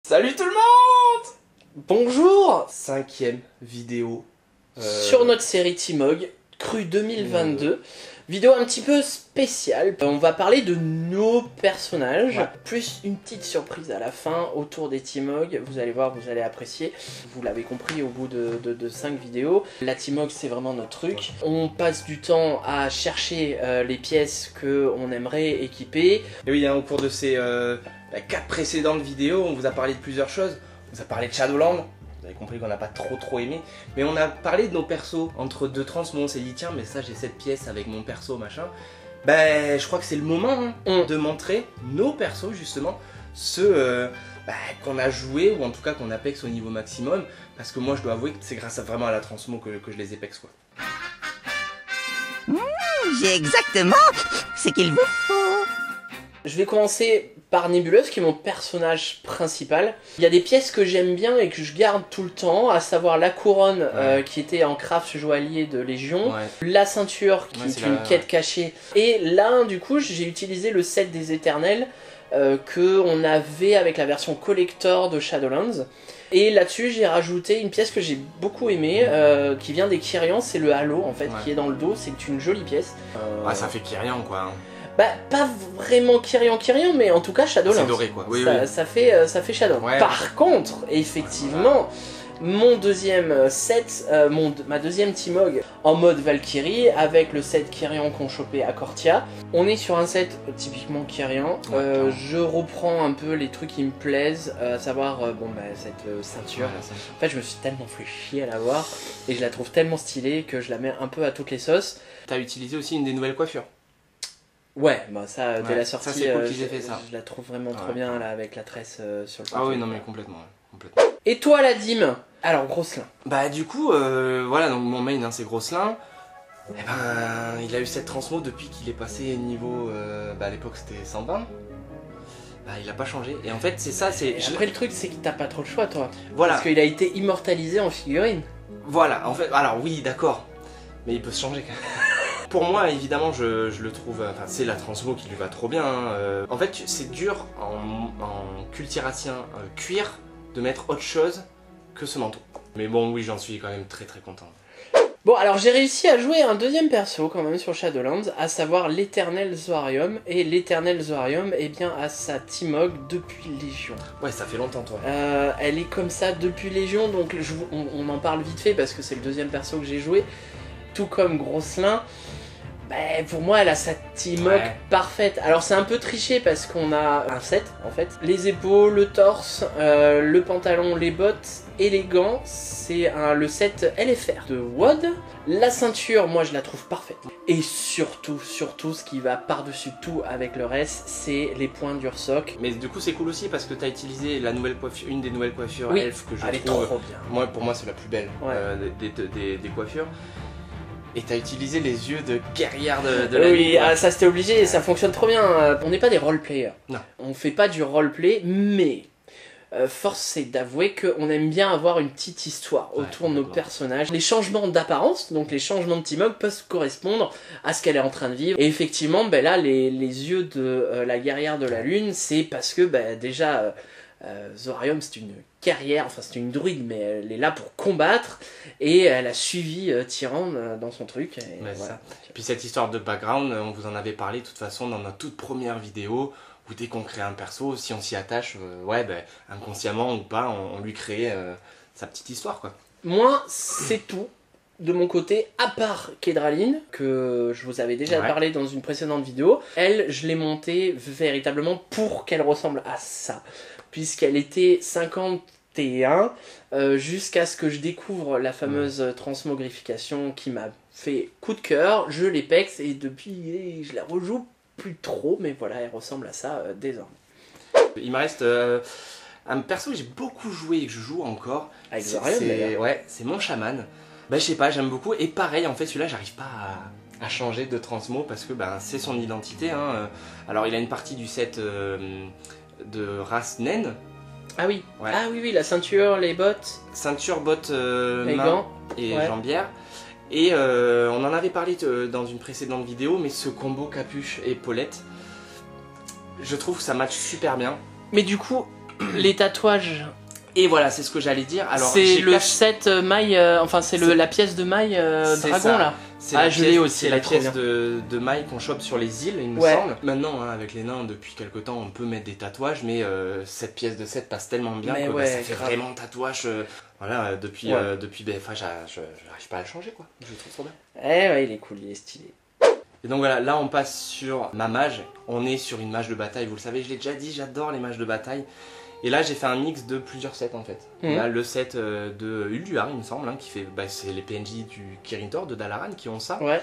Salut tout le monde! Bonjour! 5e vidéo sur notre série Timog, Cru 2022. Vidéo un petit peu spéciale. On va parler de nos personnages, plus une petite surprise à la fin autour des Timog. Vous allez voir, vous allez apprécier. Vous l'avez compris au bout de 5 vidéos. La Timog, c'est vraiment notre truc. On passe du temps à chercher les pièces qu'on aimerait équiper. Et oui, hein, au cours de ces 4 précédentes vidéos, on vous a parlé de plusieurs choses. On vous a parlé de Shadowlands. Vous avez compris qu'on n'a pas trop aimé, mais on a parlé de nos persos. Entre deux trans, on s'est dit tiens, mais ça j'ai cette pièce avec mon perso machin. Ben je crois que c'est le moment de montrer nos persos justement, ceux qu'on a joué ou en tout cas qu'on apex au niveau maximum. Parce que moi je dois avouer que c'est grâce vraiment à la transmo que je les apex quoi. J'ai exactement ce qu'il vous faut. Je vais commencer par Nébuleuse, qui est mon personnage principal. Il y a des pièces que j'aime bien et que je garde tout le temps, à savoir la couronne qui était en craft joaillier de Légion, la ceinture qui est une quête cachée, et là du coup j'ai utilisé le set des éternels que on avait avec la version collector de Shadowlands. Et là-dessus j'ai rajouté une pièce que j'ai beaucoup aimée, qui vient des Kyrians, c'est le halo en fait, qui est dans le dos, c'est une jolie pièce. Ça fait Kyrian quoi. Bah, pas vraiment Kyrian, mais en tout cas Shadowlands. C'est doré quoi. Oui, ça fait Shadowlands. Par contre, effectivement, mon deuxième set, ma deuxième Timog en mode Valkyrie, avec le set Kyrian qu'on chopait à Cortia. On est sur un set typiquement Kyrian. Je reprends un peu les trucs qui me plaisent, à savoir cette ceinture. En fait, je me suis tellement fait chier à l'avoir, et je la trouve tellement stylée que je la mets un peu à toutes les sauces. T'as utilisé aussi une des nouvelles coiffures. Ouais, bah ça, dès la sortie, c'est cool qu'ils aient fait ça. Je la trouve vraiment trop bien là, avec la tresse sur le côté. Ah oui, non mais complètement. Et toi la Dim? Alors, Grosselin. Bah du coup, voilà, donc mon main c'est Grosselin. Et ben, il a eu cette transmo depuis qu'il est passé niveau, à l'époque c'était 120. Bah il a pas changé, et en fait c'est ça, c'est... Après le truc c'est que t'as pas trop le choix toi. Voilà. Parce qu'il a été immortalisé en figurine. Voilà, en fait, alors oui d'accord, mais il peut se changer quand même. Pour moi, évidemment, je le trouve... Enfin, c'est la transmo qui lui va trop bien. En fait, c'est dur en cultiratien cuir de mettre autre chose que ce manteau. Mais bon, oui, j'en suis quand même très content. Bon, alors j'ai réussi à jouer un deuxième perso quand même sur Shadowlands, à savoir l'Éternel Zoarium. Et l'Éternel Zoarium, eh bien, a sa Timog depuis Légion. Ouais, ça fait longtemps, toi. Elle est comme ça depuis Légion, donc on en parle vite fait parce que c'est le deuxième perso que j'ai joué. Tout comme Grosselin. Pour moi, elle a sa Timog parfaite. Alors c'est un peu triché parce qu'on a un set en fait. Les épaules, le torse, le pantalon, les bottes et les gants, c'est le set LFR de WOD. La ceinture, moi je la trouve parfaite. Et surtout, ce qui va par-dessus tout avec le reste, c'est les points d'Ursoc. Mais du coup c'est cool aussi parce que tu as utilisé la nouvelle coiffure, une des nouvelles coiffures elfes que je elle trouve... est trop bien. Pour moi c'est la plus belle des coiffures. Et t'as utilisé les yeux de guerrière de la nuit. Oui, ça c'était obligé, ça fonctionne trop bien. On n'est pas des roleplayers. Non. On fait pas du roleplay, mais force c'est d'avouer qu'on aime bien avoir une petite histoire autour de nos personnages. Les changements d'apparence, donc les changements de Timog, peuvent correspondre à ce qu'elle est en train de vivre. Et effectivement, là, les yeux de la guerrière de la lune, c'est parce que déjà... Zoarium c'est une guerrière, enfin c'est une druide mais elle est là pour combattre et elle a suivi Tyrande dans son truc. Et voilà. Et puis cette histoire de background, on vous en avait parlé de toute façon dans notre toute première vidéo où dès qu'on crée un perso, si on s'y attache, inconsciemment ou pas, on lui crée sa petite histoire quoi. Moi c'est tout de mon côté, à part Kedraline, que je vous avais déjà parlé dans une précédente vidéo. Elle, je l'ai montée véritablement pour qu'elle ressemble à ça. Puisqu'elle était 51, jusqu'à ce que je découvre la fameuse transmogrification qui m'a fait coup de cœur. Je l'épex et depuis, je la rejoue plus trop, mais voilà, elle ressemble à ça désormais. Il me reste un perso que j'ai beaucoup joué et que je joue encore. Avec Zoarium, c'est mon chaman. Je sais pas, j'aime beaucoup, et pareil, en fait, celui-là, j'arrive pas à changer de transmo parce que c'est son identité. Alors, il a une partie du set de race naine. Ah oui, ah oui, la ceinture, les bottes. Ceinture, bottes, les gants et jambières. Et on en avait parlé dans une précédente vidéo, mais ce combo capuche et Paulette, je trouve que ça match super bien. Mais du coup, Les tatouages, Et voilà, c'est ce que j'allais dire. Alors, c'est le set maille, enfin c'est la pièce de maille dragon ça. là. C'est Ah, la je pièce- l'ai aussi, c'est elle la est trop pièce bien. de maille qu'on chope sur les îles, il me Ouais. semble. Maintenant, hein, avec les nains, depuis quelques temps, on peut mettre des tatouages, mais cette pièce de set passe tellement bien Mais que ouais, ça fait grave. vraiment tatouage. Voilà, depuis, Ouais. depuis BFA, je n'arrive pas à le changer, quoi. Je le trouve trop bien. Eh ouais, il est cool, il est stylé. Et donc voilà, là on passe sur ma mage. On est sur une mage de bataille, vous le savez, je l'ai déjà dit, j'adore les mages de bataille. Et là j'ai fait un mix de plusieurs sets en fait. Mhm. Là le set de Ulduar il me semble, hein, qui fait, c'est les PNJ du Kirin Tor de Dalaran qui ont ça. Ouais.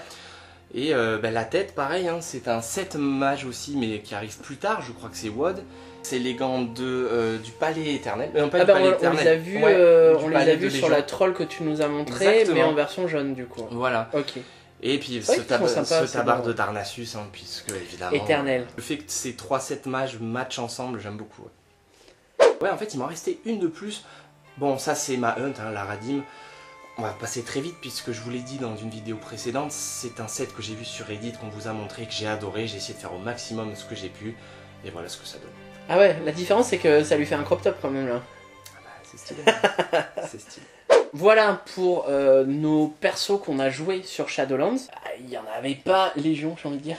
Et la tête pareil, hein, c'est un set mage aussi mais qui arrive plus tard, je crois que c'est WOD. C'est les gants du palais éternel. Non, pas Ah du bah palais on éternel. les a vus, Ouais, on du les a palais vus de sur Légion. la troll que tu nous as montré, Exactement. mais en version jaune du coup. Voilà. Ok. Et puis vrai qu'ils sont sympas, ce c'est tabard bon. de Darnassus, hein, puisque évidemment... Éternel. Le fait que ces 3 sets mages matchent ensemble, j'aime beaucoup. Ouais, en fait, il m'en restait une de plus. Bon, ça c'est ma hunt, hein, la Radim. On va passer très vite, puisque je vous l'ai dit dans une vidéo précédente, c'est un set que j'ai vu sur Reddit, qu'on vous a montré, que j'ai adoré. J'ai essayé de faire au maximum ce que j'ai pu, et voilà ce que ça donne. Ah ouais, la différence c'est que ça lui fait un crop top quand même là. Ah bah, c'est stylé. Hein. C'est stylé. Voilà pour nos persos qu'on a joués sur Shadowlands. Ah, il n'y en avait pas légion, j'ai envie de dire.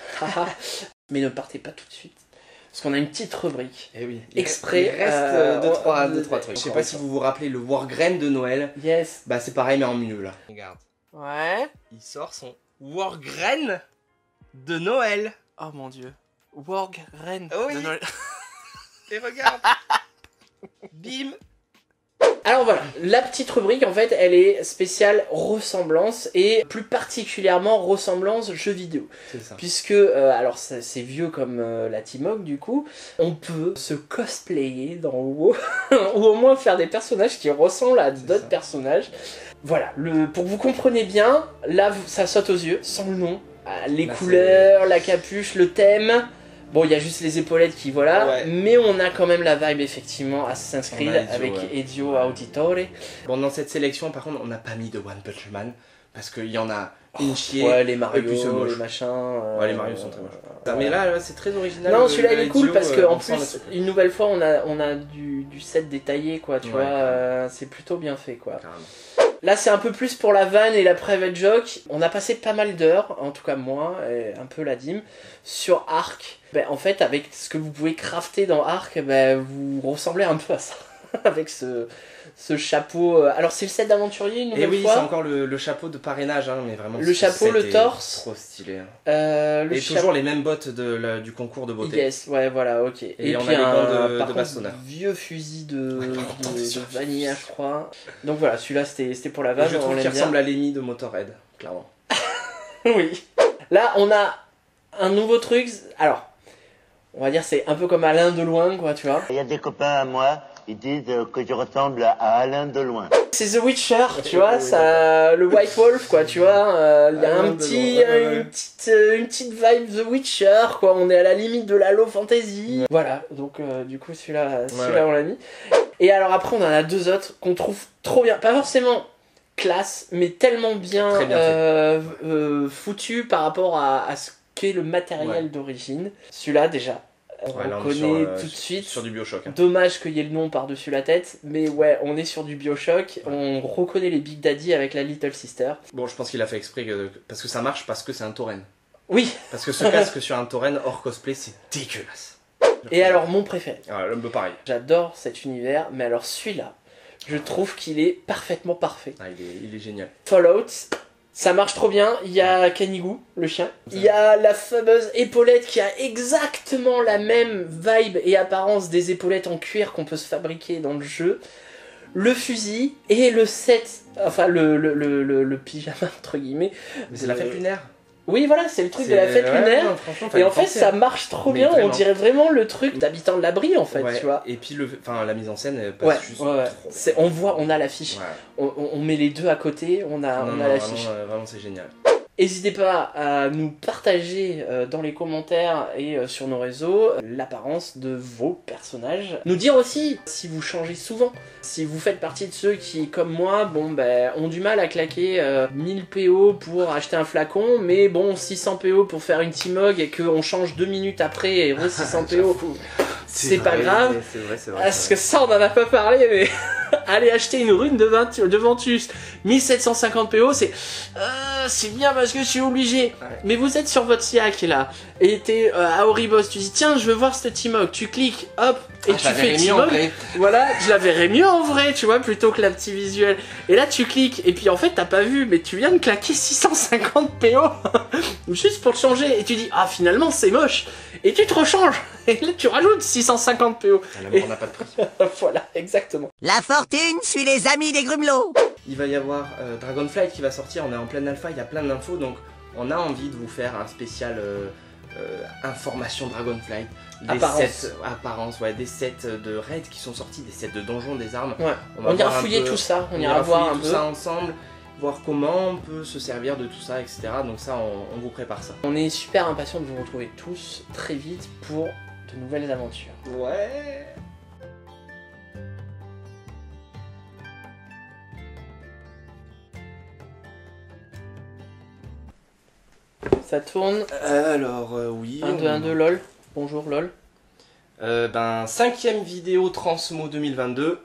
Mais ne partez pas tout de suite. Parce qu'on a une petite rubrique. Et oui. Exprès, Il reste 2-3 de- trucs. Je sais pas si vous vous rappelez le Wargrain de Noël. Yes. Bah c'est pareil mais en mieux là. Regarde. Ouais. Il sort son Wargrain de Noël. Oh mon dieu. Wargren. Oui. Et regarde. Bim. Alors voilà, la petite rubrique en fait elle est spéciale ressemblance et plus particulièrement ressemblance jeux vidéo. C'est ça. Puisque, alors c'est vieux comme la Timog du coup, on peut se cosplayer dans WoW ou au moins faire des personnages qui ressemblent à d'autres ça. personnages. Voilà, pour que vous compreniez bien, là ça saute aux yeux, sans le nom, les Là, couleurs, la capuche, le thème. Bon, il y a juste les épaulettes qui voilà, Ouais. mais on a quand même la vibe effectivement Assassin's On Creed a Ezio, avec ouais. Ezio Auditore. Bon, dans cette sélection, par contre, on n'a pas mis de One Punch Man parce qu'il y en a une chier. Ouais, les et puis c'est Mario, moche. les machins. Ouais, les Mario sont très moches. ouais. Mais là, c'est très original. Non, le- celui-là il le est cool Ezio, parce que en on sent le plus, truc. une nouvelle fois, on a du set détaillé quoi, tu Ouais, vois, carrément. c'est plutôt bien fait quoi. Carrément. Là, c'est un peu plus pour la vanne et la private joke. On a passé pas mal d'heures, en tout cas moi, et un peu la dîme, sur Ark. Ben, en fait, avec ce que vous pouvez crafter dans Ark, ben, vous ressemblez un peu à ça. Avec ce chapeau. Alors, c'est le set d'aventurier une Et nouvelle oui, fois. c'est encore le chapeau de parrainage, hein, mais vraiment. Le ce chapeau, set le est torse. Trop stylé. Hein. Le Et chapeau. toujours les mêmes bottes du concours de beauté. Yes, ouais, voilà, ok. Et on puis a les gants de par contre, bastonneur. vieux fusil de attention. Vanilla, je crois. Donc voilà, celui-là c'était pour la Je vanne, on trouve qu'il l'aime bien. ressemble à Lemmy de Motorhead, clairement. Oui. Là, on a un nouveau truc. Alors, on va dire c'est un peu comme Alain de loin, quoi, tu vois. Il y a des copains à moi, ils disent que je ressemble à Alain Delon. C'est The Witcher, tu vois, ça, le White Wolf, quoi, tu vois. Il y a Alain un Delon, petit, ouais. une petite vibe The Witcher, quoi. On est à la limite de la low fantasy. Voilà, donc du coup celui-là, ouais. on l'a mis. Et alors après, on en a deux autres qu'on trouve trop bien. Pas forcément classe, mais tellement bien, Très bien foutu par rapport à ce qu'est le matériel Ouais. d'origine. Celui-là, déjà, on Ouais, là, on est reconnaît sur, tout de suite. Sur du Bioshock. Hein. Dommage qu'il y ait le nom par-dessus la tête, mais ouais, on est sur du Bioshock. On reconnaît les Big Daddy avec la Little Sister. Bon, je pense qu'il a fait exprès parce que ça marche, parce que c'est un tauren. Oui, Parce que ce casque sur un tauren hors cosplay, c'est dégueulasse. et alors mon préféré. Ah, l'homme pareil. J'adore cet univers, mais alors celui-là, je trouve qu'il est parfaitement parfait. Ah, il est génial. Fallout, ça marche trop bien. Il y a Kanigu, le chien. Il y a la fameuse épaulette qui a exactement la même vibe et apparence des épaulettes en cuir qu'on peut se fabriquer dans le jeu. Le fusil et le set, enfin le pyjama entre guillemets. Mais c'est la fête lunaire. Oui, voilà, c'est le truc de la fête Ouais, lunaire. non, franchement, Et fallait en fait, penser, ça hein. marche trop Mais bien. vraiment. On dirait vraiment le truc d'habitant de l'abri, en fait, Ouais. tu vois. Et puis la mise en scène, elle Ouais, passe juste ouais, ouais. trop. On a l'affiche. Ouais. On met les deux à côté, on a Non, l'affiche. vraiment, c'est génial. N'hésitez pas à nous partager dans les commentaires et sur nos réseaux l'apparence de vos personnages. Nous dire aussi si vous changez souvent, si vous faites partie de ceux qui, comme moi, ont du mal à claquer 1000 PO pour acheter un flacon, mais bon, 600 PO pour faire une Timog et qu'on change 2 minutes après et re 600 PO. c'est pas grave. C'est vrai, Parce que ça, on en a pas parlé, mais allez acheter une rune de Ventus 1750 PO, c'est bien parce que je suis obligé. Ouais. Mais vous êtes sur votre SIAC là, et t'es à Oribos, tu dis tiens, je veux voir ce Timok, tu cliques, hop, et tu fais Timok. Voilà, je la verrais mieux en vrai, tu vois, plutôt que la petite visuelle. Et là, tu cliques, et puis en fait, t'as pas vu, mais tu viens de claquer 650 PO juste pour te changer, et tu dis ah, finalement, c'est moche, et tu te rechanges. Et là, tu rajoutes 650 PO. L'amour n'a pas de prix. Voilà, exactement. La fortune suit les amis des grumelots. Il va y avoir Dragonflight qui va sortir, on est en pleine alpha, il y a plein d'infos, donc on a envie de vous faire un spécial information Dragonflight. Apparence, ouais, des sets de raids qui sont sortis, des sets de donjons, des armes. Ouais. On ira fouiller tout ça, on ira voir un peu. tout ça ensemble, voir comment on peut se servir de tout ça, etc. Donc ça, on vous prépare ça. On est super impatients de vous retrouver tous très vite pour de nouvelles aventures. Ouais. Ça tourne. Alors, oui. 1, 2, 1, 2, lol. Bonjour, lol. 5ème vidéo Transmo 2022.